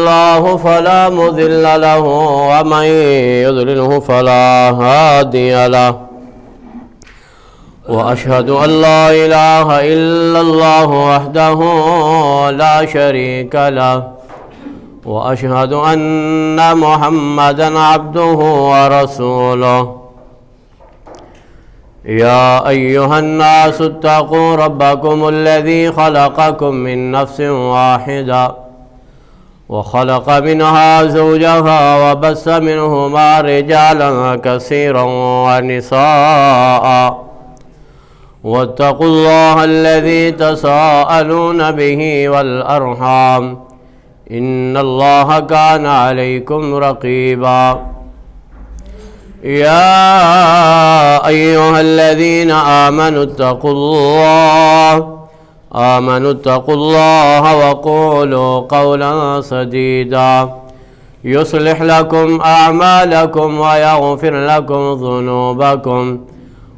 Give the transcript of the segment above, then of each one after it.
الله فلا مضل له ومن يضلله فلا هادي له وأشهد أن لا إله إلا الله وحده لا شريك له وأشهد أن محمدًا عبده ورسوله يا أيها الناس اتقوا ربكم الذي خلقكم من نفس واحدة وخلق منها زوجها وبث منهما رجالا كثيرا ونساء واتقوا الله الذي تساءلون به والأرحام إن الله كان عليكم رقيبا يا أيها الذين آمنوا اتقوا الله وقولوا قولا سديدا يصلح لكم أعمالكم ويغفر لكم ذنوبكم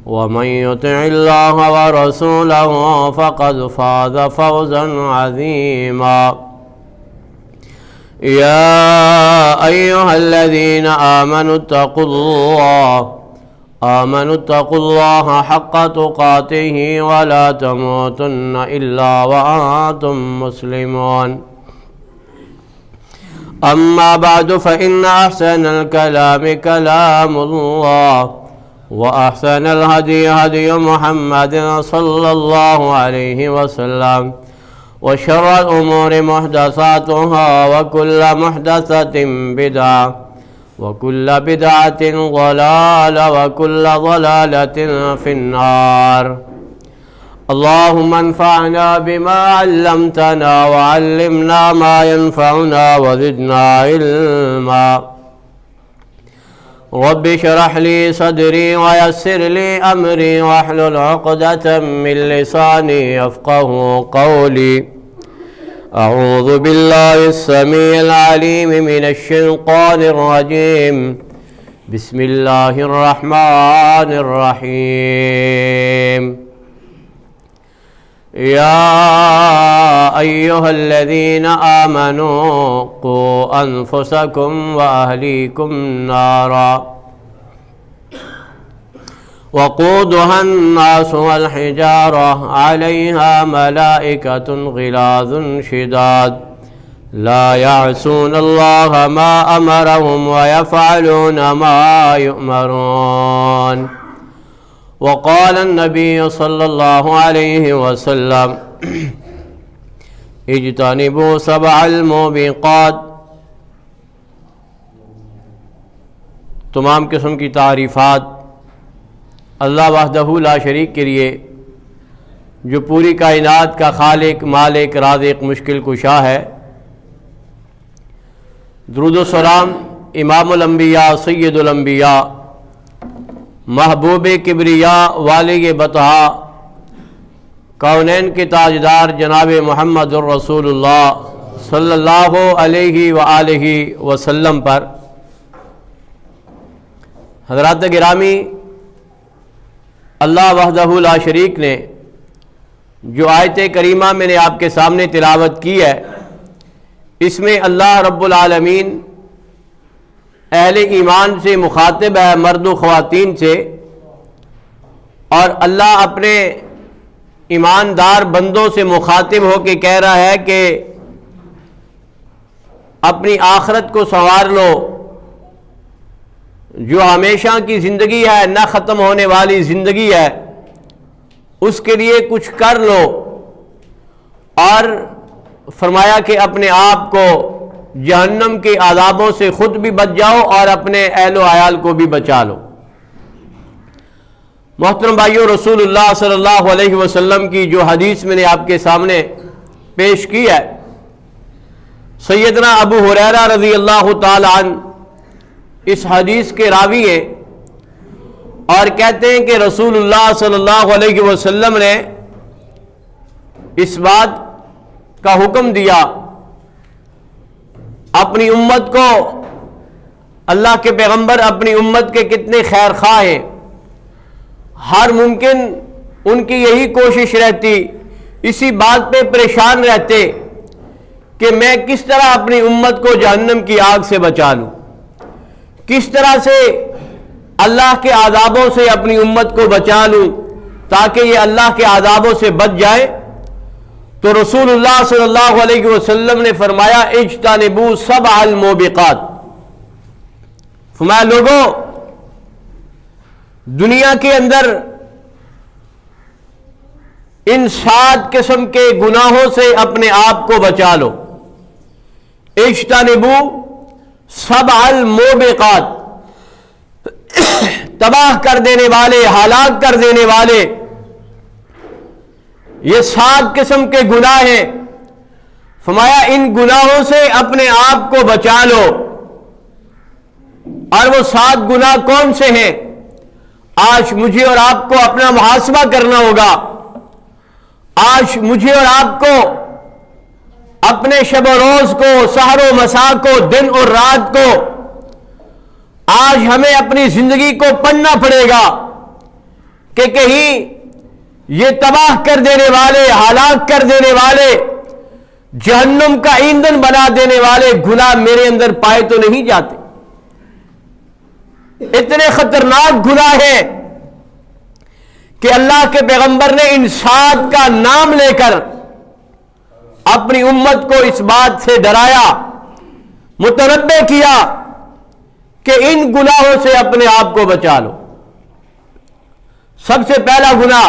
ومن يطع الله ورسوله فقد فاز فوزا عظيما يا أيها الذين آمنوا اتقوا الله حق تقاته ولا تموتن إلا وأنتم مسلمون أما بعد فإن أحسن الكلام كلام الله وأحسن الهدي هدي محمد صلى الله عليه وسلم وشر الأمور محدثاتها وكل محدثة بدعة وكل بدعة ضلالة وكل ضلالة في النار اللهم انفعنا بما علمتنا وعلمنا ما ينفعنا وزدنا علما رب اشرح لي صدري ويسر لي أمري واحلل عقدة من لساني يفقه قولي أعوذ بالله السميع العليم من الشيطان الرجيم بسم الله الرحمن الرحيم يا أيها الذين آمنوا قوا أنفسكم وأهليكم نارا وقودها الناس والحجارة عليها ملائكة غلاظ شداد لا يعصون الله ما أمرهم ويفعلون ما يؤمرون وقال النبي صلى الله عليه وسلم اجتنبوا سبع الموبقات تمام قسم کی تعریفات اللہ وحدہ لا شریک کے لیے جو پوری کائنات کا خالق مالک رازق مشکل کشا ہے۔ درود و سلام امام الانبیاء سید الانبیاء محبوب کبریاء والی بطحا کونین کے تاجدار جناب محمد الرسول اللہ صلی اللہ علیہ وآلہ وسلم پر۔ حضرات گرامی، اللہ وحدہ لا شریک نے جو آیت کریمہ میں نے آپ کے سامنے تلاوت کی ہے، اس میں اللہ رب العالمین اہل ایمان سے مخاطب ہے، مرد و خواتین سے، اور اللہ اپنے ایماندار بندوں سے مخاطب ہو کے کہہ رہا ہے کہ اپنی آخرت کو سنوار لو، جو ہمیشہ کی زندگی ہے، نہ ختم ہونے والی زندگی ہے، اس کے لیے کچھ کر لو، اور فرمایا کہ اپنے آپ کو جہنم کے عذابوں سے خود بھی بچ جاؤ اور اپنے اہل و عیال کو بھی بچا لو۔ محترم بھائیو، رسول اللہ صلی اللہ علیہ وسلم کی جو حدیث میں نے آپ کے سامنے پیش کی ہے، سیدنا ابو ہریرہ رضی اللہ تعالی عنہ اس حدیث کے راوی ہیں، اور کہتے ہیں کہ رسول اللہ صلی اللہ علیہ وسلم نے اس بات کا حکم دیا اپنی امت کو۔ اللہ کے پیغمبر اپنی امت کے کتنے خیر خواہ ہیں، ہر ممکن ان کی یہی کوشش رہتی، اسی بات پہ پریشان رہتے کہ میں کس طرح اپنی امت کو جہنم کی آگ سے بچا لوں، کس طرح سے اللہ کے عذابوں سے اپنی امت کو بچا لوں تاکہ یہ اللہ کے عذابوں سے بچ جائے۔ تو رسول اللہ صلی اللہ علیہ وسلم نے فرمایا اجتنبوا سبع الموبقات، فرمایا لوگوں دنیا کے اندر ان 7 قسم کے گناہوں سے اپنے آپ کو بچا لو۔ اجتنبوا سبع الموبقات، تباہ کر دینے والے، ہلاک کر دینے والے یہ 7 قسم کے گناہ ہیں۔ فرمایا ان گناہوں سے اپنے آپ کو بچا لو۔ اور وہ 7 گناہ کون سے ہیں؟ آج مجھے اور آپ کو اپنا محاسبہ کرنا ہوگا۔ آج مجھے اور آپ کو اپنے شب و روز کو، سحر و مساء کو، دن اور رات کو، آج ہمیں اپنی زندگی کو پڑھنا پڑے گا کہ کہیں یہ تباہ کر دینے والے، ہلاک کر دینے والے، جہنم کا ایندھن بنا دینے والے گناہ میرے اندر پائے تو نہیں جاتے۔ اتنے خطرناک گناہ ہیں کہ اللہ کے پیغمبر نے ان 7 کا نام لے کر اپنی امت کو اس بات سے ڈرایا، متنبہ کیا کہ ان گناہوں سے اپنے آپ کو بچا لو۔ سب سے پہلا گناہ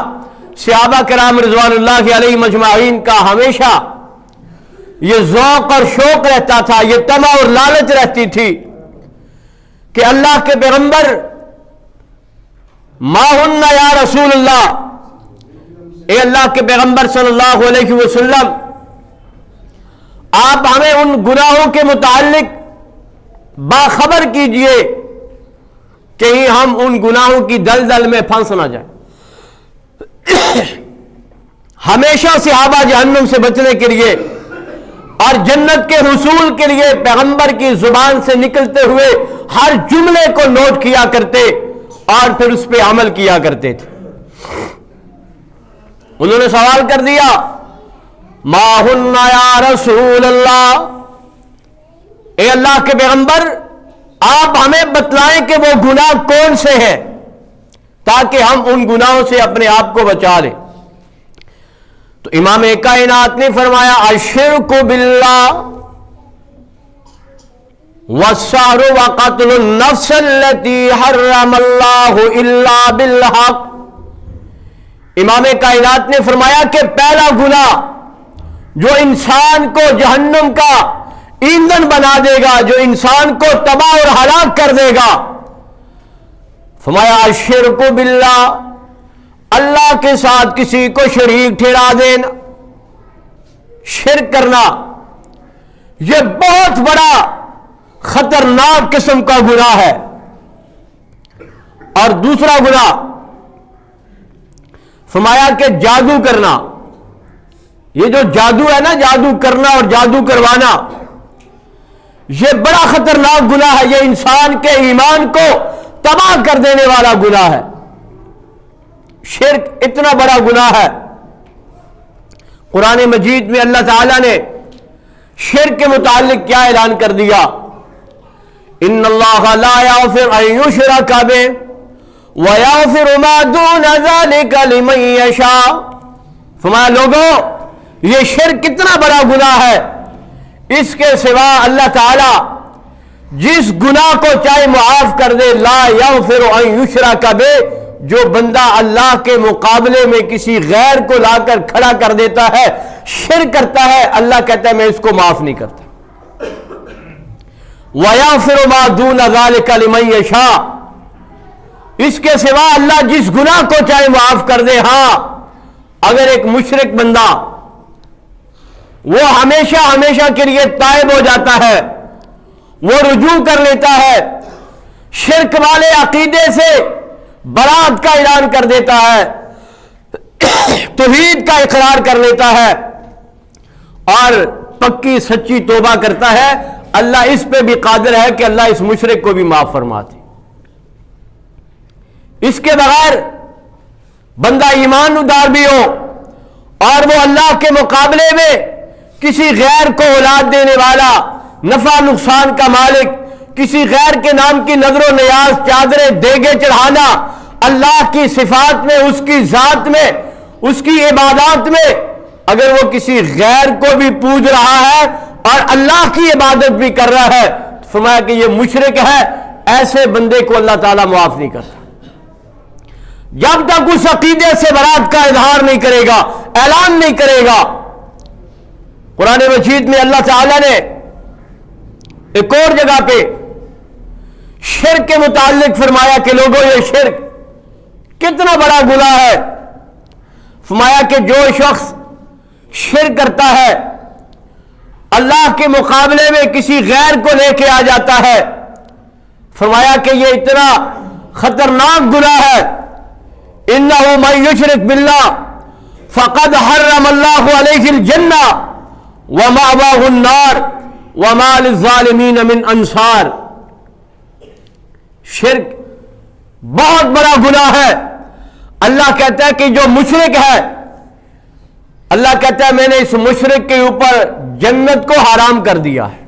صحابہ کرام رضوان اللہ علیہ مجمعین کا ہمیشہ یہ ذوق اور شوق رہتا تھا، یہ طمع اور لالچ رہتی تھی کہ اللہ کے پیغمبر ما ہن یا رسول اللہ، اے اللہ کے پیغمبر صلی اللہ علیہ وسلم آپ ہمیں ان گناہوں کے متعلق باخبر کیجئے کہیں ہم ان گناہوں کی دلدل میں پھنس نہ جائیں۔ ہمیشہ صحابہ جہنم سے بچنے کے لیے اور جنت کے حصول کے لیے پیغمبر کی زبان سے نکلتے ہوئے ہر جملے کو نوٹ کیا کرتے اور پھر اس پہ عمل کیا کرتے تھے۔ انہوں نے سوال کر دیا ما ہن یا رسول اللہ، اے اللہ کے پیغمبر آپ ہمیں بتلائیں کہ وہ گناہ کون سے ہیں تاکہ ہم ان گناہوں سے اپنے آپ کو بچا لیں۔ تو امام کائنات نے فرمایا الشرک باللہ والسحر وقتل النفس التي حرم اللہ الا بالحق۔ امام کائنات نے فرمایا کہ پہلا گناہ جو انسان کو جہنم کا ایندھن بنا دے گا، جو انسان کو تباہ اور ہلاک کر دے گا، فرمایا الشرک باللہ، اللہ کے ساتھ کسی کو شریک ٹھہرا دینا، شرک کرنا، یہ بہت بڑا خطرناک قسم کا گناہ ہے۔ اور دوسرا گناہ فرمایا کہ جادو کرنا، یہ جو جادو ہے نا، جادو کرنا اور جادو کروانا، یہ بڑا خطرناک گناہ ہے، یہ انسان کے ایمان کو تباہ کر دینے والا گناہ ہے۔ شرک اتنا بڑا گناہ ہے، قرآن مجید میں اللہ تعالیٰ نے شرک کے متعلق کیا اعلان کر دیا؟ ان اللہ لا یغفر ان یشرک بہ ویغفر ما دون ذلک لمن یشاء۔ فرمایا لوگوں یہ شرک کتنا بڑا گناہ ہے، اس کے سوا اللہ تعالیٰ جس گناہ کو چاہے معاف کر دے۔ لا یغفر ان یشرک بہ، جو بندہ اللہ کے مقابلے میں کسی غیر کو لا کر کھڑا کر دیتا ہے، شرک کرتا ہے، اللہ کہتا ہے میں اس کو معاف نہیں کرتا۔ وَيَغْفِرُ مَا دُونَ ذَلِكَ لِمَن يَشَاءُ، اس کے سوا اللہ جس گناہ کو چاہے معاف کر دے۔ ہاں اگر ایک مشرک بندہ وہ ہمیشہ ہمیشہ کے لیے تائب ہو جاتا ہے، وہ رجوع کر لیتا ہے، شرک والے عقیدے سے برات کا اعلان کر دیتا ہے، توحید کا اقرار کر لیتا ہے اور پکی سچی توبہ کرتا ہے، اللہ اس پہ بھی قادر ہے کہ اللہ اس مشرک کو بھی معاف فرما دے۔ اس کے بغیر بندہ ایمان دار بھی ہو اور وہ اللہ کے مقابلے میں کسی غیر کو اولاد دینے والا، نفع نقصان کا مالک، کسی غیر کے نام کی نظر و نیاز، چادریں دیگے چڑھانا، اللہ کی صفات میں، اس کی ذات میں، اس کی عبادات میں اگر وہ کسی غیر کو بھی پوج رہا ہے اور اللہ کی عبادت بھی کر رہا ہے، فرمایا کہ یہ مشرک ہے، ایسے بندے کو اللہ تعالیٰ معاف نہیں کرتا جب تک اس عقیدے سے برات کا اظہار نہیں کرے گا، اعلان نہیں کرے گا۔ قرآن مجید میں اللہ تعالیٰ نے ایک اور جگہ پہ شرک کے متعلق فرمایا کہ لوگوں یہ شرک کتنا بڑا گناہ ہے۔ فرمایا کہ جو شخص شرک کرتا ہے، اللہ کے مقابلے میں کسی غیر کو لے کے آ جاتا ہے، فرمایا کہ یہ اتنا خطرناک گناہ ہے، اِنَّهُ مَن يُشْرِكْ بِاللَّهِ فَقَدْ حَرَّمَ اللَّهُ عَلَيْهِ الْجَنَّةَ وَمَأْوَاهُ النَّارُ وَمَا لِلظَّالِمِينَ مِنْ أَنصَارٍ۔ شرک بہت بڑا گناہ ہے۔ اللہ کہتا ہے کہ جو مشرک ہے، اللہ کہتا ہے میں نے اس مشرک کے اوپر جنت کو حرام کر دیا ہے،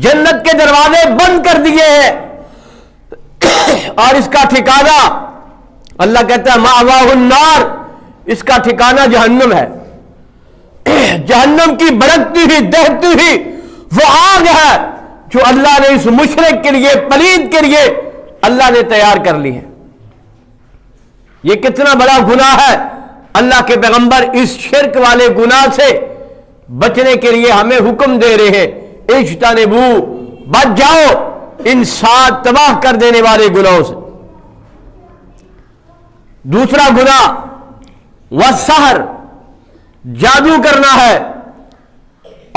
جنت کے دروازے بند کر دیے ہیں، اور اس کا ٹھکانہ اللہ کہتا ہے مأواہ النار، اس کا ٹھکانہ جہنم ہے۔ جہنم کی بھڑکتی ہوئی دہتی ہوئی وہ آگ ہے جو اللہ نے اس مشرک کے لیے، پلید کے لیے اللہ نے تیار کر لی ہے۔ یہ کتنا بڑا گناہ ہے۔ اللہ کے پیغمبر اس شرک والے گناہ سے بچنے کے لیے ہمیں حکم دے رہے ہیں، اجتنبو، بچ جاؤ ان 7 تباہ کر دینے والے گناہوں سے۔ دوسرا گناہ والسحر، جادو کرنا ہے،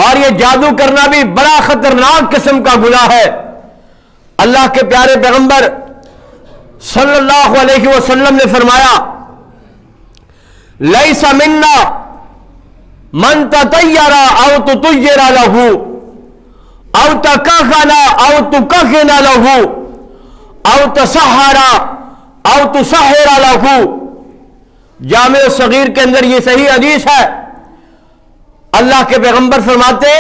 اور یہ جادو کرنا بھی بڑا خطرناک قسم کا گناہ ہے۔ اللہ کے پیارے پیغمبر صلی اللہ علیہ وسلم نے فرمایا لیس منا من تطیر او تطیر لہ او تکہن او تکہن لہ او تسحر او تسحر لہ۔ جامع صغیر کے اندر یہ صحیح حدیث ہے۔ اللہ کے پیغمبر فرماتے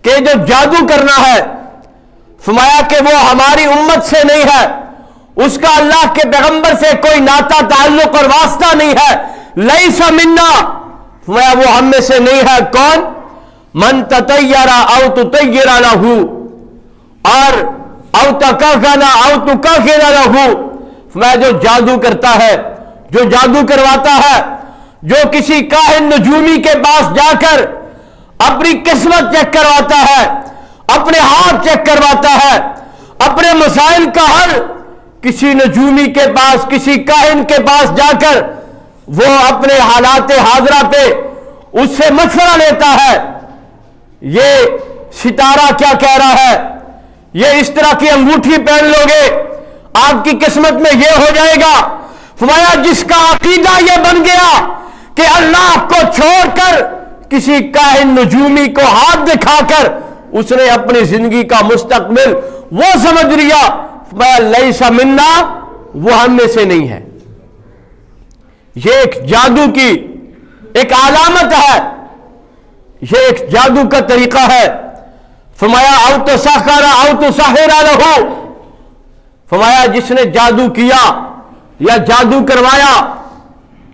کہ جو جادو کرنا ہے، فرمایا کہ وہ ہماری امت سے نہیں ہے، اس کا اللہ کے پیغمبر سے کوئی ناتا تعلق اور واسطہ نہیں ہے۔ لیس منا، فرمایا وہ ہم میں سے نہیں ہے۔ کون؟ من تطیر او تطیر لہ، اور او تکہن او تکہن لہ، فرمایا جو جادو کرتا ہے، جو جادو کرواتا ہے، جو کسی کاہن نجومی کے پاس جا کر اپنی قسمت چیک کرواتا ہے، اپنے ہاتھ چیک کرواتا ہے، اپنے مسائل کا حل کسی نجومی کے پاس، کسی کاہن کے پاس جا کر وہ اپنے حالات حاضرہ پہ اس سے مشورہ لیتا ہے، یہ ستارہ کیا کہہ رہا ہے، یہ اس طرح کی انگوٹھی پہن لو گے آپ کی قسمت میں یہ ہو جائے گا۔ فرمایا جس کا عقیدہ یہ بن گیا کہ اللہ کو چھوڑ کر کسی کاہن نجومی کو ہاتھ دکھا کر اس نے اپنی زندگی کا مستقبل وہ سمجھ لیا، لیس منا، وہ ہم میں سے نہیں ہے۔ یہ ایک جادو کی ایک علامت ہے، یہ ایک جادو کا طریقہ ہے۔ فرمایا او تسخر او تسحر لہ، فرمایا جس نے جادو کیا یا جادو کروایا۔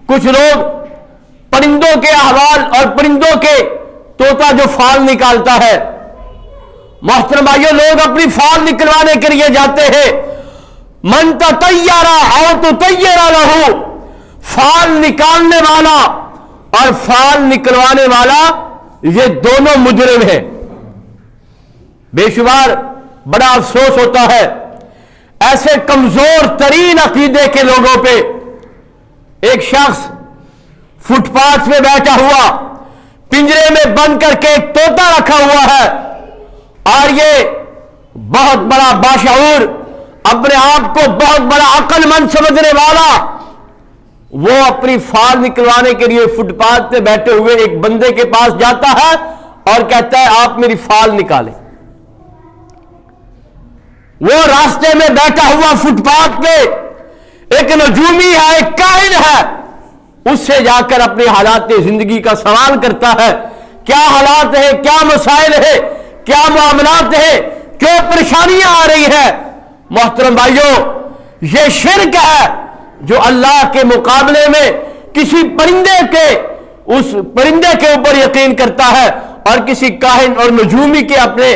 کچھ لوگ پرندوں کے احوال اور پرندوں کے طوطا جو فال نکالتا ہے، محترم بھائیو لوگ اپنی فال نکلوانے کے لیے جاتے ہیں۔ من تطیر او تطیر لہ، فال نکالنے والا اور فال نکلوانے والا یہ دونوں مجرم ہیں۔ بے شمار بڑا افسوس ہوتا ہے ایسے کمزور ترین عقیدے کے لوگوں پہ۔ ایک شخص فٹ پاتھ میں بیٹھا ہوا، پنجرے میں بند کر کے ایک طوطا رکھا ہوا ہے، اور یہ بہت بڑا باشعور، اپنے آپ کو بہت بڑا عقل مند سمجھنے والا، وہ اپنی فال نکلوانے کے لیے فٹ پاتھ پہ بیٹھے ہوئے ایک بندے کے پاس جاتا ہے اور کہتا ہے آپ میری فال نکالیں۔ وہ راستے میں بیٹھا ہوا فٹ پاتھ پہ ایک نجومی ہے، ایک کاہن ہے، اس سے جا کر اپنے حالات زندگی کا سوال کرتا ہے، کیا حالات ہیں، کیا مسائل ہیں، کیا معاملات ہیں، کیوں پریشانیاں آ رہی ہیں۔ محترم بھائیوں، یہ شرک ہے جو اللہ کے مقابلے میں کسی پرندے کے اوپر یقین کرتا ہے اور کسی کاہن اور نجومی کے اپنے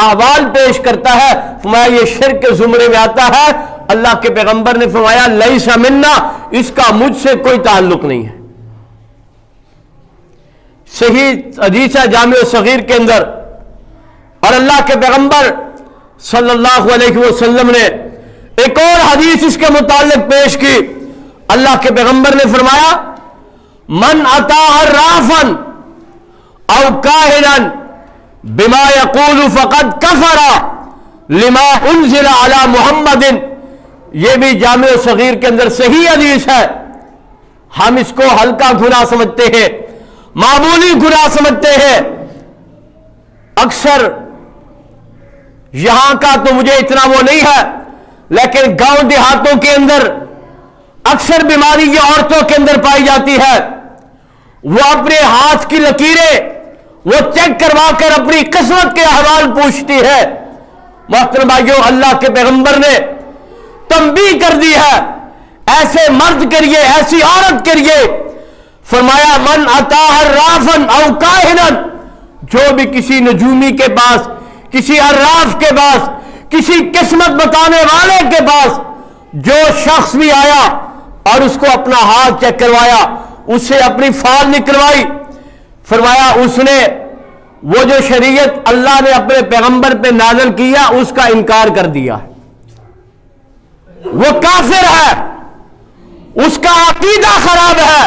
احوال پیش کرتا ہے۔ فرمایا یہ شرک کے زمرے میں آتا ہے۔ اللہ کے پیغمبر نے فرمایا لیس منا، اس کا مجھ سے کوئی تعلق نہیں ہے۔ صحیح حدیث ہے جامع صغیر کے اندر، اور اللہ کے پیغمبر صلی اللہ علیہ وسلم نے ایک اور حدیث اس کے متعلق پیش کی۔ اللہ کے پیغمبر نے فرمایا من اتا عرافا او کاہنا بما یقول فقد کفر لما انزل علی محمد۔ یہ بھی جامع صغیر کے اندر صحیح حدیث ہے۔ ہم اس کو ہلکا گناہ سمجھتے ہیں، معمولی گناہ سمجھتے ہیں۔ اکثر یہاں کا تو مجھے اتنا وہ نہیں ہے، لیکن گاؤں دیہاتوں کے اندر اکثر بیماری یہ عورتوں کے اندر پائی جاتی ہے۔ وہ اپنے ہاتھ کی لکیریں وہ چیک کروا کر اپنی قسمت کے احوال پوچھتی ہے۔ محترم بھائیوں، اللہ کے پیغمبر نے تنبیہ کر دی ہے ایسے مرد کے لیے، ایسی عورت کے لیے۔ فرمایا من اتا عرافا او کاہنا، جو بھی کسی نجومی کے پاس، کسی عراف کے پاس، کسی قسمت بتانے والے کے پاس جو شخص بھی آیا اور اس کو اپنا ہاتھ چیک کروایا، اس سے اپنی فال نکلوائی، فرمایا اس نے وہ جو شریعت اللہ نے اپنے پیغمبر پہ نازل کیا اس کا انکار کر دیا، وہ کافر ہے، اس کا عقیدہ خراب ہے،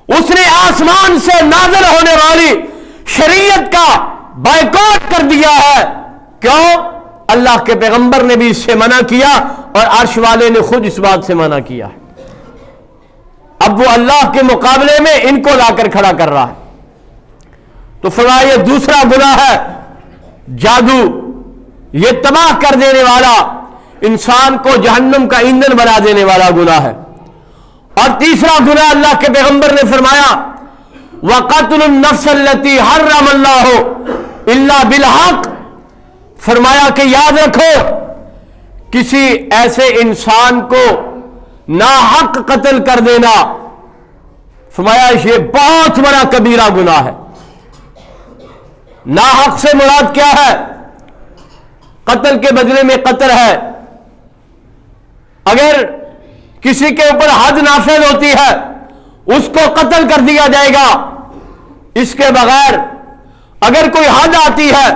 اس نے آسمان سے نازل ہونے والی شریعت کا بائیکاٹ کر دیا ہے۔ کیوں؟ اللہ کے پیغمبر نے بھی اس سے منع کیا اور عرش والے نے خود اس بات سے منع کیا۔ اب وہ اللہ کے مقابلے میں ان کو لا کر کھڑا کر رہا ہے۔ تو فرمایا یہ دوسرا گناہ ہے جادو، یہ تباہ کر دینے والا، انسان کو جہنم کا ایندھن بنا دینے والا گناہ ہے۔ اور تیسرا گناہ اللہ کے پیغمبر نے فرمایا وَقَتْلُ النَّفْسَ الَّتِي حَرَّمَ اللَّهُ إِلَّا بِالْحَقِّ۔ فرمایا کہ یاد رکھو کسی ایسے انسان کو ناحق قتل کر دینا، فرمایا یہ بہت بڑا کبیرہ گناہ ہے۔ ناحق سے مراد کیا ہے؟ قتل کے بدلے میں قتل ہے۔ اگر کسی کے اوپر حد نافذ ہوتی ہے اس کو قتل کر دیا جائے گا، اس کے بغیر اگر کوئی حد آتی ہے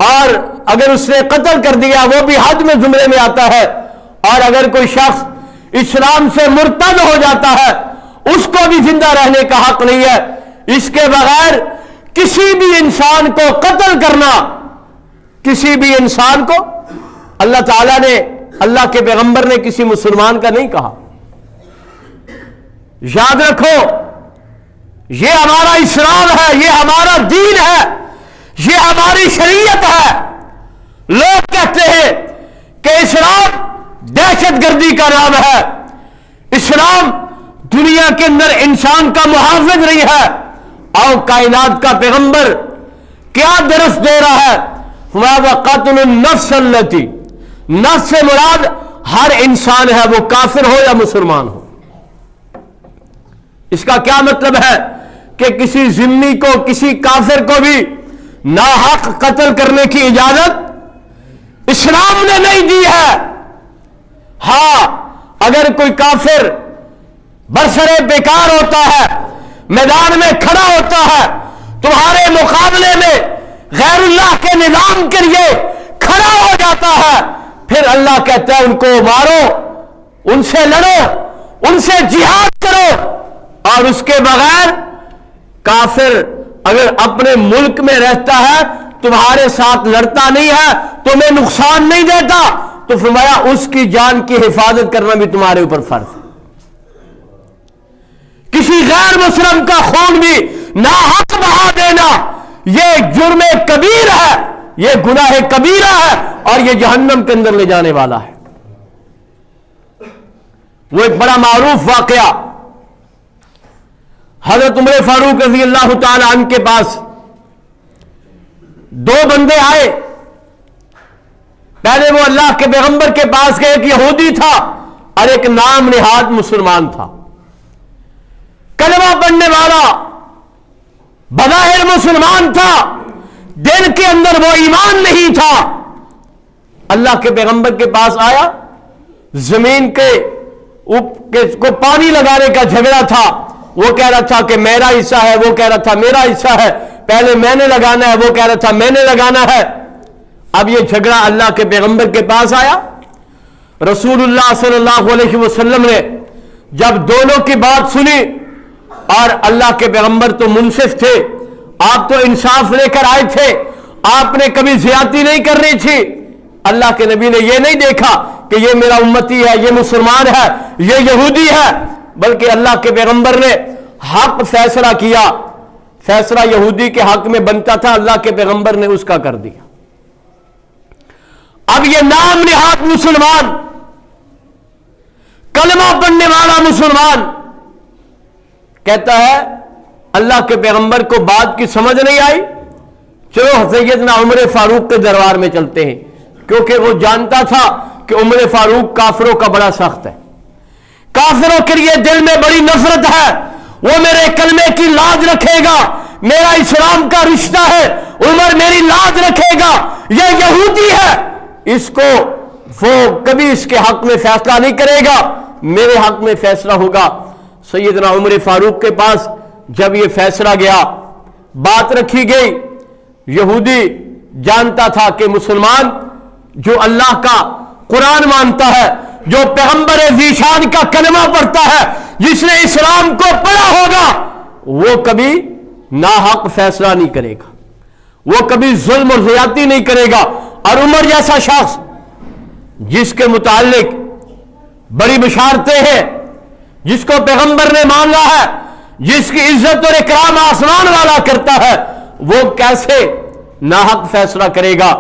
اور اگر اس نے قتل کر دیا وہ بھی حد میں زمرے میں آتا ہے، اور اگر کوئی شخص اسلام سے مرتد ہو جاتا ہے اس کو بھی زندہ رہنے کا حق نہیں ہے۔ اس کے بغیر کسی بھی انسان کو قتل کرنا، کسی بھی انسان کو، اللہ تعالیٰ نے، اللہ کے پیغمبر نے کسی مسلمان کا نہیں کہا۔ یاد رکھو یہ ہمارا اسلام ہے، یہ ہمارا دین ہے، یہ ہماری شریعت ہے۔ لوگ کہتے ہیں کہ اسلام دہشت گردی کا نام ہے، اسلام دنیا کے اندر انسان کا محافظ نہیں ہے۔ اور کائنات کا پیغمبر کیا درس دے رہا ہے؟ وَقَتْلُ النَّفْسَ الَّتِي، نفس سے مراد ہر انسان ہے، وہ کافر ہو یا مسلمان ہو۔ اس کا کیا مطلب ہے کہ کسی ذمہ کو، کسی کافر کو بھی ناحق قتل کرنے کی اجازت اسلام نے نہیں دی ہے۔ ہاں اگر کوئی کافر برسرے بیکار ہوتا ہے، میدان میں کھڑا ہوتا ہے، تمہارے مقابلے میں غیر اللہ کے نظام کے لیے کھڑا ہو جاتا ہے، پھر اللہ کہتا ہے ان کو مارو، ان سے لڑو، ان سے جہاد کرو۔ اور اس کے بغیر کافر اگر اپنے ملک میں رہتا ہے، تمہارے ساتھ لڑتا نہیں ہے، تمہیں نقصان نہیں دیتا، تو فرمایا اس کی جان کی حفاظت کرنا بھی تمہارے اوپر فرض ہے۔ کسی غیر مسلم کا خون بھی ناحق بہا دینا یہ جرم کبیر ہے، یہ گناہ کبیرہ ہے اور یہ جہنم کے اندر لے جانے والا ہے۔ وہ ایک بڑا معروف واقعہ حضرت عمر فاروق رضی اللہ تعالی عنہ کے پاس دو بندے آئے. پہلے وہ اللہ کے پیغمبر کے پاس گئے. ایک یہودی تھا اور ایک نام نہاد مسلمان تھا, کلمہ پڑھنے والا, بظاہر مسلمان تھا, دل کے اندر وہ ایمان نہیں تھا. اللہ کے پیغمبر کے پاس آیا, زمین کے کو پانی لگانے کا جھگڑا تھا. وہ کہہ رہا تھا کہ میرا حصہ ہے, وہ کہہ رہا تھا میرا حصہ ہے, پہلے میں نے لگانا ہے, وہ کہہ رہا تھا میں نے لگانا ہے. اب یہ جھگڑا اللہ کے پیغمبر کے پاس آیا. رسول اللہ صلی اللہ علیہ وسلم نے جب دونوں کی بات سنی, اور اللہ کے پیغمبر تو منصف تھے, آپ تو انصاف لے کر آئے تھے, آپ نے کبھی زیادتی نہیں کرنی تھی. اللہ کے نبی نے یہ نہیں دیکھا کہ یہ میرا امتی ہے, یہ مسلمان ہے, یہ یہودی ہے, بلکہ اللہ کے پیغمبر نے حق فیصلہ کیا. فیصلہ یہودی کے حق میں بنتا تھا, اللہ کے پیغمبر نے اس کا کر دیا. اب یہ نام نہاد مسلمان, کلمہ پڑھنے والا مسلمان کہتا ہے اللہ کے پیغمبر کو بات کی سمجھ نہیں آئی, چلو سیدنا عمر فاروق کے دربار میں چلتے ہیں. کیونکہ وہ جانتا تھا کہ عمر فاروق کافروں کا بڑا سخت ہے, کافروں کے لیے دل میں بڑی نفرت ہے. وہ میرے کلمے کی لاج رکھے گا, میرا اسلام کا رشتہ ہے, عمر میری لاج رکھے گا. یہ یہودی ہے, اس کو وہ کبھی اس کے حق میں فیصلہ نہیں کرے گا, میرے حق میں فیصلہ ہوگا. سیدنا عمر فاروق کے پاس جب یہ فیصلہ گیا, بات رکھی گئی. یہودی جانتا تھا کہ مسلمان جو اللہ کا قرآن مانتا ہے, جو پیغمبر ذیشان کا کلمہ پڑھتا ہے, جس نے اسلام کو پڑھا ہوگا, وہ کبھی ناحق فیصلہ نہیں کرے گا, وہ کبھی ظلم اور زیادتی نہیں کرے گا. اور عمر جیسا شخص جس کے متعلق بڑی بشارتیں ہیں, جس کو پیغمبر نے مانگا ہے, جس کی عزت اور اکرام آسمان والا کرتا ہے, وہ کیسے ناحق فیصلہ کرے گا؟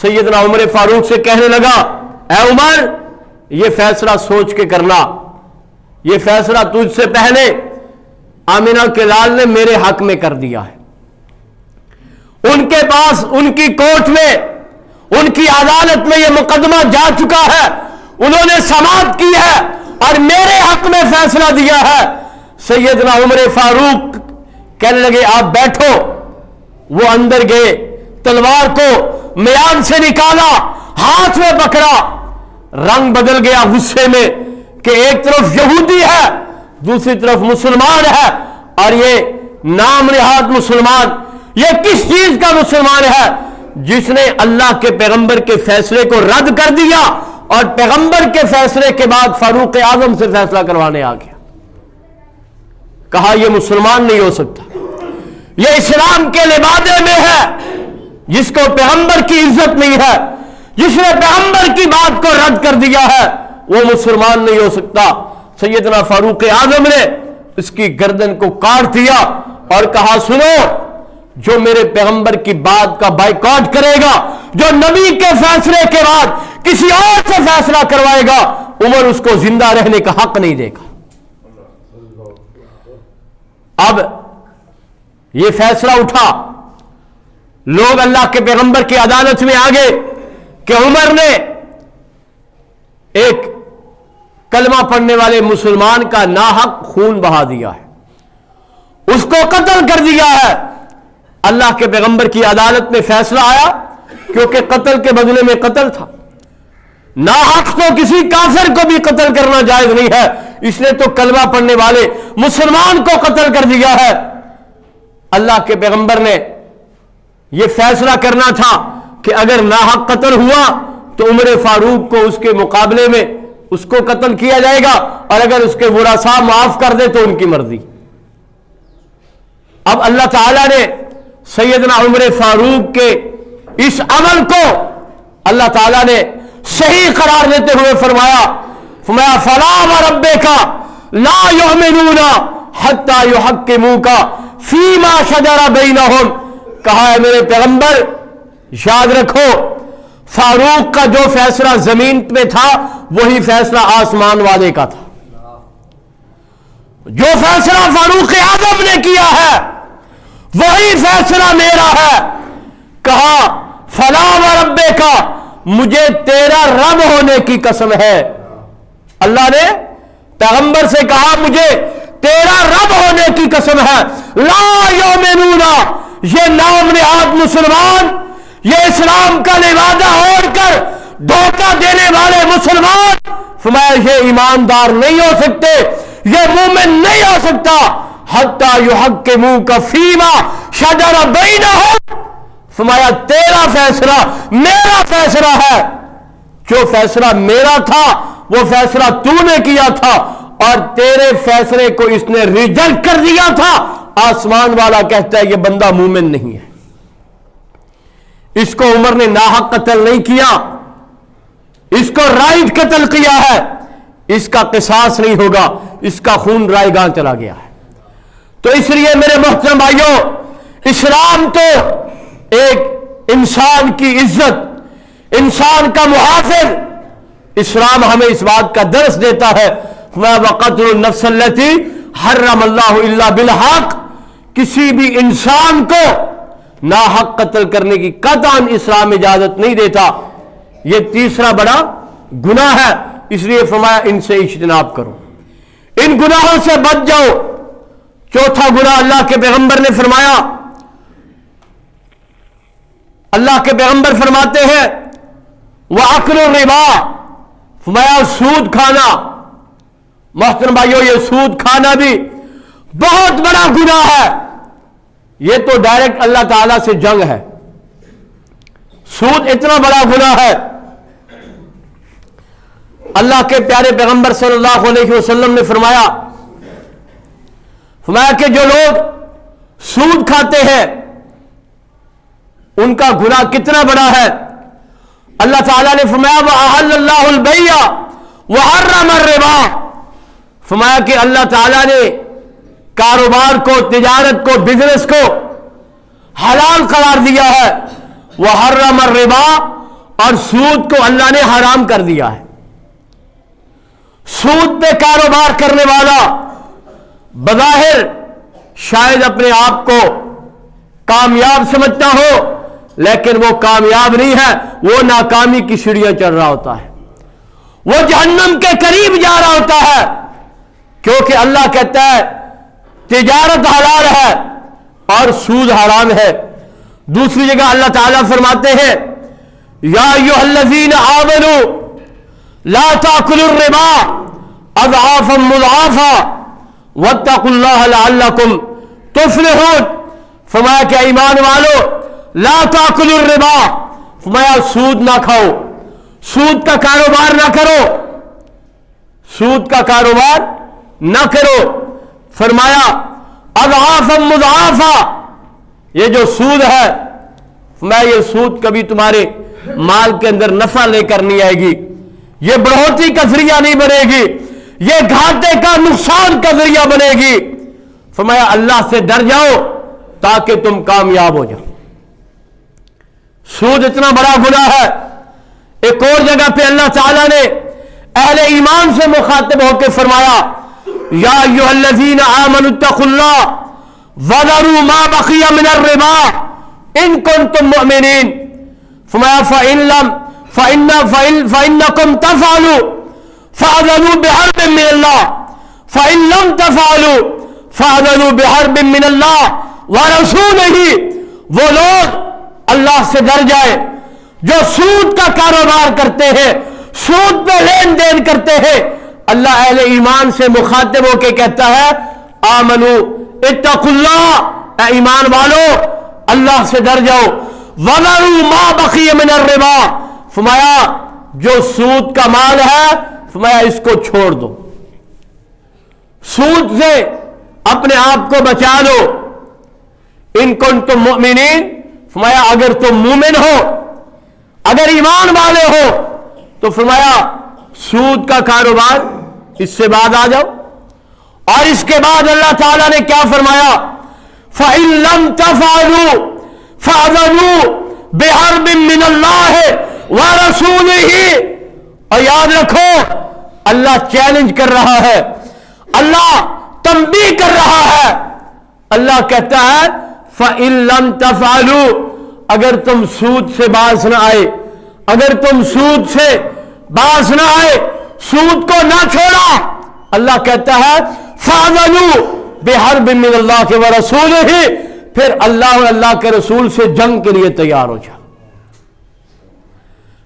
سیدنا عمر فاروق سے کہنے لگا, اے عمر, یہ فیصلہ سوچ کے کرنا. یہ فیصلہ تجھ سے پہلے آمنہ کے لال نے میرے حق میں کر دیا ہے. ان کے پاس, ان کی کورٹ میں, ان کی عدالت میں یہ مقدمہ جا چکا ہے, انہوں نے سماعت کی ہے اور میرے حق میں فیصلہ دیا ہے. سیدنا عمر فاروق کہنے لگے آپ بیٹھو. وہ اندر گئے, تلوار کو میان سے نکالا, ہاتھ میں پکڑا, رنگ بدل گیا غصے میں کہ ایک طرف یہودی ہے, دوسری طرف مسلمان ہے, اور یہ نام نہاد مسلمان, یہ کس چیز کا مسلمان ہے جس نے اللہ کے پیغمبر کے فیصلے کو رد کر دیا اور پیغمبر کے فیصلے کے بعد فاروق اعظم سے فیصلہ کروانے آ گیا. کہا یہ مسلمان نہیں ہو سکتا, یہ اسلام کے لبادے میں ہے. جس کو پیغمبر کی عزت نہیں ہے, جس نے پیغمبر کی بات کو رد کر دیا ہے, وہ مسلمان نہیں ہو سکتا. سیدنا فاروق اعظم نے اس کی گردن کو کاٹ دیا اور کہا سنو, جو میرے پیغمبر کی بات کا بائیکاٹ کرے گا, جو نبی کے فیصلے کے بعد کسی اور سے فیصلہ کروائے گا, عمر اس کو زندہ رہنے کا حق نہیں دے گا. اب یہ فیصلہ اٹھا, لوگ اللہ کے پیغمبر کی عدالت میں آ گئے کہ عمر نے ایک کلمہ پڑھنے والے مسلمان کا ناحق خون بہا دیا ہے, اس کو قتل کر دیا ہے. اللہ کے پیغمبر کی عدالت میں فیصلہ آیا, کیونکہ قتل کے بدلے میں قتل تھا. ناحق تو کسی کافر کو بھی قتل کرنا جائز نہیں ہے, اس نے تو کلمہ پڑھنے والے مسلمان کو قتل کر دیا ہے. اللہ کے پیغمبر نے یہ فیصلہ کرنا تھا کہ اگر ناحق قتل ہوا تو عمر فاروق کو اس کے مقابلے میں اس کو قتل کیا جائے گا, اور اگر اس کے ورثاء معاف کر دے تو ان کی مرضی. اب اللہ تعالیٰ نے سیدنا عمر فاروق کے اس عمل کو اللہ تعالیٰ نے صحیح قرار دیتے ہوئے فرمایا فلا وربک لا یؤمنون حتی یحکموک فیما شجر بینہم. کہا ہے میرے پیغمبر یاد رکھو, فاروق کا جو فیصلہ زمین میں تھا وہی فیصلہ آسمان والے کا تھا. جو فیصلہ فاروق اعظم نے کیا ہے وہی فیصلہ میرا ہے. کہا فلا وربک، مجھے تیرا رب ہونے کی قسم ہے. اللہ نے پیغمبر سے کہا مجھے تیرا رب ہونے کی قسم ہے. لا یؤمنون، یہ نام نہاد مسلمان، یہ اسلام کا لبادہ اوڑھ کر دھوکہ دینے والے مسلمان، فرمایا یہ ایماندار نہیں ہو سکتے، یہ مومن نہیں ہو سکتا حتی یحکموک فیما شجر بینہم. فرمایا تیرا فیصلہ میرا فیصلہ ہے، جو فیصلہ میرا تھا وہ فیصلہ تو نے کیا تھا اور تیرے فیصلے کو اس نے ریجیکٹ کر دیا تھا. آسمان والا کہتا ہے یہ بندہ مومن نہیں ہے. اس کو عمر نے ناحق قتل نہیں کیا، اس کو رائٹ قتل کیا ہے، اس کا قصاص نہیں ہوگا، اس کا خون رائیگاں چلا گیا ہے. تو اس لیے میرے محترم بھائیوں، اسلام تو ایک انسان کی عزت، انسان کا محافظ. اسلام ہمیں اس بات کا درس دیتا ہے وَقَتْلُ النَّفْسَ الَّتِي حَرَّمَ اللَّهُ إِلَّا بِالْحَقِّ، کسی بھی انسان کو ناحق قتل کرنے کی قطعاً اسلام اجازت نہیں دیتا. یہ تیسرا بڑا گناہ ہے، اس لیے فرمایا ان سے اجتناب کرو، ان گناہوں سے بچ جاؤ. چوتھا گناہ اللہ کے پیغمبر نے فرمایا، اللہ کے پیغمبر فرماتے ہیں وَأَكْلُ الرِّبَا، فرمایا سود کھانا. محترم بھائیو، یہ سود کھانا بھی بہت بڑا گناہ ہے. یہ تو ڈائریکٹ اللہ تعالیٰ سے جنگ ہے. سود اتنا بڑا گناہ ہے. اللہ کے پیارے پیغمبر صلی اللہ علیہ وسلم نے فرمایا کہ جو لوگ سود کھاتے ہیں ان کا گناہ کتنا بڑا ہے. اللہ تعالیٰ نے فرمایا وَأَحَلَّ اللَّهُ الْبَيْعَ وَحَرَّمَ الرِّبَا، فرمایا کہ اللہ تعالیٰ نے کاروبار کو، تجارت کو، بزنس کو حلال قرار دیا ہے. وَحَرَّمَ الرِّبَا، اور سود کو اللہ نے حرام کر دیا ہے. سود پہ کاروبار کرنے والا بظاہر شاید اپنے آپ کو کامیاب سمجھتا ہو، لیکن وہ کامیاب نہیں ہے، وہ ناکامی کی سیڑھیاں چڑھ رہا ہوتا ہے، وہ جہنم کے قریب جا رہا ہوتا ہے. کیونکہ اللہ کہتا ہے تجارت حلال ہے اور سود حرام ہے. دوسری جگہ اللہ تعالیٰ فرماتے ہیں یا ایھا الذین آمنوا لا تأکلوا الربا اضعافا مضاعفا واتقوا اللہ لعلکم تفلحون. فرمایا کہ ایمان والو لا تأکلوا الربا، فرمایا سود نہ کھاؤ، سود کا کاروبار نہ کرو، سود کا کاروبار نہ کرو. فرمایا اضعافا مضاعفا، یہ جو سود ہے فرمایا یہ سود کبھی تمہارے مال کے اندر نفع لے کر نہیں آئے گی، یہ بڑھوتری کا ذریعہ نہیں بنے گی، یہ گھاٹے کا، نقصان کا ذریعہ بنے گی. فرمایا اللہ سے ڈر جاؤ تاکہ تم کامیاب ہو جاؤ. سود اتنا بڑا گناہ ہے. ایک اور جگہ پہ اللہ تعالیٰ نے اہل ایمان سے مخاطب ہو کے فرمایا یا ایھا الذین آمنوا اتقوا اللہ وذروا ما بقی من الربا ان کنتم مؤمنین. فرمایا فإنکم تفعلوا فأذنوا بحرب من اللہ فإن لم تفعلوا فأذنوا بحرب من اللہ ورسولہ. وہ لوگ اللہ سے ڈر جائے جو سود کا کاروبار کرتے ہیں، سود پہ لین دین کرتے ہیں. اللہ اہل ایمان سے مخاطب ہو کے کہتا ہے آمنو اتقوا اللہ، اے ایمان والو اللہ سے ڈر جاؤ. وَذَرُوا مَا بَقِيَ مِنَ الرِّبَا، فرمایا جو سود کا مال ہے فرمایا اس کو چھوڑ دو، سود سے اپنے آپ کو بچا لو. ان کنتم مؤمنین، فرمایا اگر تم مومن ہو، اگر ایمان والے ہو تو فرمایا سود کا کاروبار اس سے بعد آ جاؤ. اور اس کے بعد اللہ تعالیٰ نے کیا فرمایا فَإِن لَمْ تَفْعَلُوا فَأَذَنُوا بِحَرْبٍ مِّنَ اللَّهِ وَرَسُولِهِ. اور یاد رکھو اللہ چیلنج کر رہا ہے، اللہ تنبیہ کر رہا ہے۔ اللہ کہتا ہے فَإِن لَمْ تَفْعَلُوا، اگر تم سود سے باز نہ آئے، اگر تم سود سے باز نہ آئے، سود کو نہ چھوڑا، اللہ کہتا ہے فَأَذَنُوا بِحَرْبٍ مِّنَ اللَّهِ وَرَسُولِهِ، پھر اللہ اور اللہ کے رسول سے جنگ کے لیے تیار ہو جاؤ۔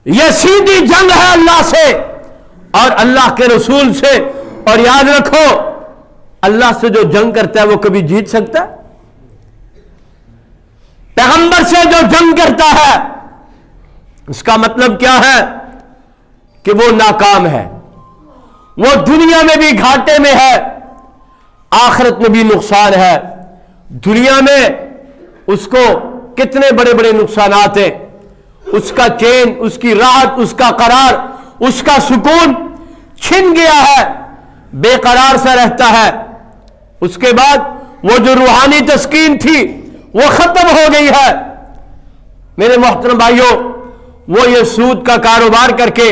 یہ سیدھی جنگ ہے اللہ سے اور اللہ کے رسول سے، اور یاد رکھو اللہ سے جو جنگ کرتا ہے وہ کبھی جیت سکتا ہے؟ پیغمبر سے جو جنگ کرتا ہے اس کا مطلب کیا ہے کہ وہ ناکام ہے، وہ دنیا میں بھی گھاٹے میں ہے، آخرت میں بھی نقصان ہے۔ دنیا میں اس کو کتنے بڑے بڑے نقصانات ہیں، اس کا چین، اس کی راحت، اس کا قرار، اس کا سکون چھن گیا ہے، بے قرار سا رہتا ہے۔ اس کے بعد وہ جو روحانی تسکین تھی وہ ختم ہو گئی ہے۔ میرے محترم بھائیوں، وہ یہ سود کا کاروبار کر کے،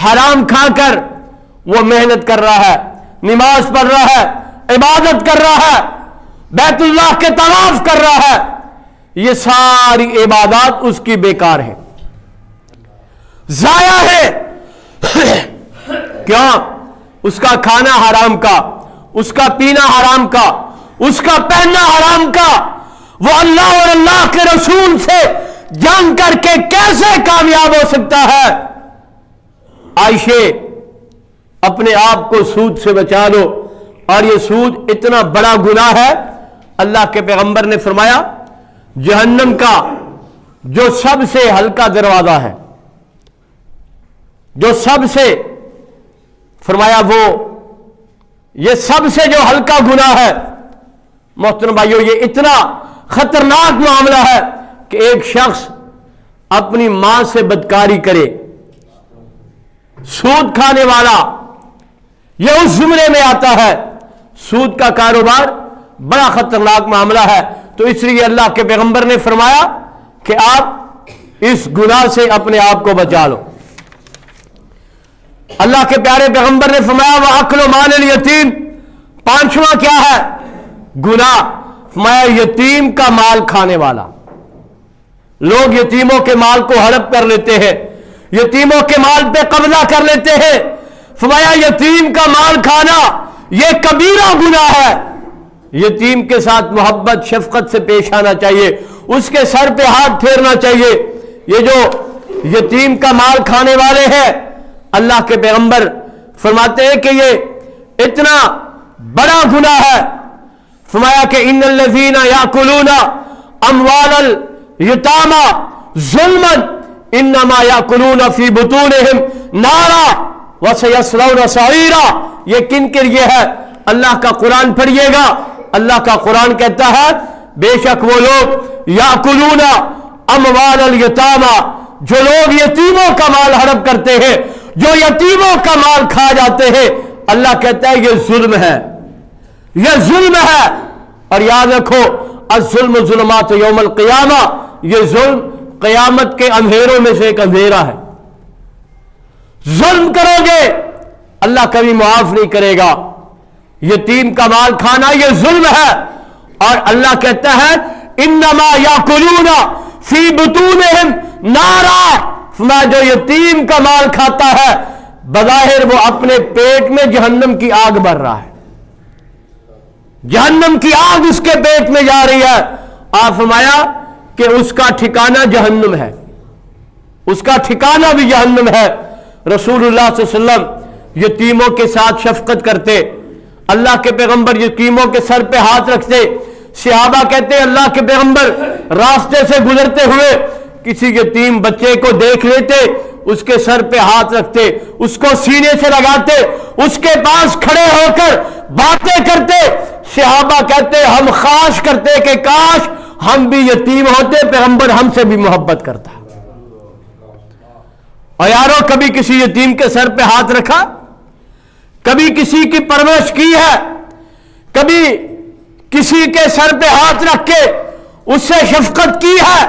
حرام کھا کر وہ محنت کر رہا ہے، نماز پڑھ رہا ہے، عبادت کر رہا ہے، بیت اللہ کے طواف کر رہا ہے، یہ ساری عبادات اس کی بیکار ہے، ضائع ہے۔ کیوں؟ اس کا کھانا حرام کا، اس کا پینا حرام کا، اس کا پہننا حرام کا۔ وہ اللہ اور اللہ کے رسول سے جنگ کر کے کیسے کامیاب ہو سکتا ہے؟ عائشہ، اپنے آپ کو سود سے بچا لو، اور یہ سود اتنا بڑا گناہ ہے، اللہ کے پیغمبر نے فرمایا جہنم کا جو سب سے ہلکا دروازہ ہے، جو سب سے، فرمایا وہ یہ سب سے جو ہلکا گناہ ہے، محترم بھائیوں یہ اتنا خطرناک معاملہ ہے کہ ایک شخص اپنی ماں سے بدکاری کرے، سود کھانے والا، یہ اس زمرے میں آتا ہے۔ سود کا کاروبار بڑا خطرناک معاملہ ہے، تو اس لیے اللہ کے پیغمبر نے فرمایا کہ آپ اس گناہ سے اپنے آپ کو بچا لو۔ اللہ کے پیارے پیغمبر نے فرمایا وَأَكْلُ مَالِ الْيَتِيمِ، پانچواں کیا ہے؟ گناہ، فرمایا یتیم کا مال کھانے والا۔ لوگ یتیموں کے مال کو ہڑپ کر لیتے ہیں، یتیموں کے مال پہ قبضہ کر لیتے ہیں، فرمایا یتیم کا مال کھانا یہ کبیرہ گناہ ہے۔ یتیم کے ساتھ محبت شفقت سے پیش آنا چاہیے، اس کے سر پہ ہاتھ پھیرنا چاہیے۔ یہ جو یتیم کا مال کھانے والے ہیں، اللہ کے پیغمبر فرماتے ہیں کہ یہ اتنا بڑا گناہ ہے، فرمایا کہ ان الذین یاکلون اموال الیتامی ظلما انما یاکلون فی بطونہم نارا وسیصلون سعیرا۔ یہ کن کے لیے ہے؟ اللہ کا قرآن پڑھیے گا، اللہ کا قرآن کہتا ہے بے شک وہ لوگ یاکلون اموال الیتامی، جو لوگ یتیموں کا مال ہڑپ کرتے ہیں، جو یتیموں کا مال کھا جاتے ہیں، اللہ کہتا ہے یہ ظلم ہے، یہ ظلم ہے۔ اور یاد رکھو الظلم ظلمات یوم القیامہ، یہ ظلم قیامت کے اندھیروں میں سے ایک اندھیرا ہے۔ ظلم کرو گے اللہ کبھی معاف نہیں کرے گا۔ یتیم کا مال کھانا یہ ظلم ہے، اور اللہ کہتا ہے انما یاکلون فی بطونہم نارا، جو یتیم کا مال کھاتا ہے بظاہر وہ اپنے پیٹ میں جہنم کی آگ بھر رہا ہے، جہنم کی آگ اس کے پیٹ میں جا رہی ہے۔ آپ فرمایا کہ اس کا ٹھکانہ جہنم ہے، اس کا ٹھکانہ بھی جہنم ہے۔ رسول اللہ صلی اللہ علیہ وسلم یتیموں کے ساتھ شفقت کرتے، اللہ کے پیغمبر یتیموں کے سر پہ ہاتھ رکھتے۔ صحابہ کہتے اللہ کے پیغمبر راستے سے گزرتے ہوئے کسی یتیم بچے کو دیکھ لیتے، اس کے سر پہ ہاتھ رکھتے، اس کو سینے سے لگاتے، اس کے پاس کھڑے ہو کر باتیں کرتے۔ صحابہ کہتے ہم خواہش کرتے کہ کاش ہم بھی یتیم ہوتے، پیغمبر ہم سے بھی محبت کرتا۔ اور یارو کبھی کسی یتیم کے سر پہ ہاتھ رکھا؟ کبھی کسی کی پرورش کی ہے؟ کبھی کسی کے سر پہ ہاتھ رکھ کے اس سے شفقت کی ہے؟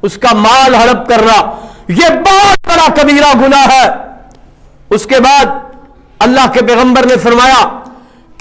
اس کا مال ہڑپ کرنا یہ بہت بڑا کبیرہ گناہ ہے۔ اس کے بعد اللہ کے پیغمبر نے فرمایا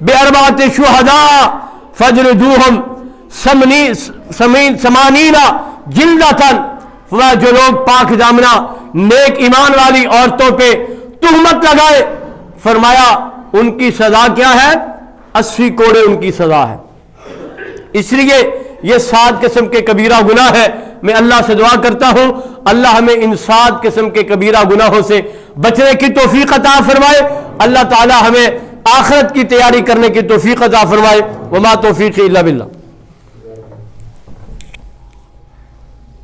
بأربعة شهداء فاجلدوهم ثمانین جلدۃ، جو لوگ پاک دامنہ نیک ایمان والی عورتوں پہ تہمت لگائے، فرمایا ان کی سزا کیا ہے؟ 80 کوڑے ان کی سزا ہے۔ اس لیے یہ 7 قسم کے کبیرہ گناہ ہے۔ میں اللہ سے دعا کرتا ہوں اللہ ہمیں ان 7 قسم کے کبیرہ گناہوں سے بچنے کی توفیق عطا فرمائے۔ اللہ تعالی ہمیں آخرت کی تیاری کرنے کی توفیق عطا فرمائے۔ وما توفیقی الا باللہ۔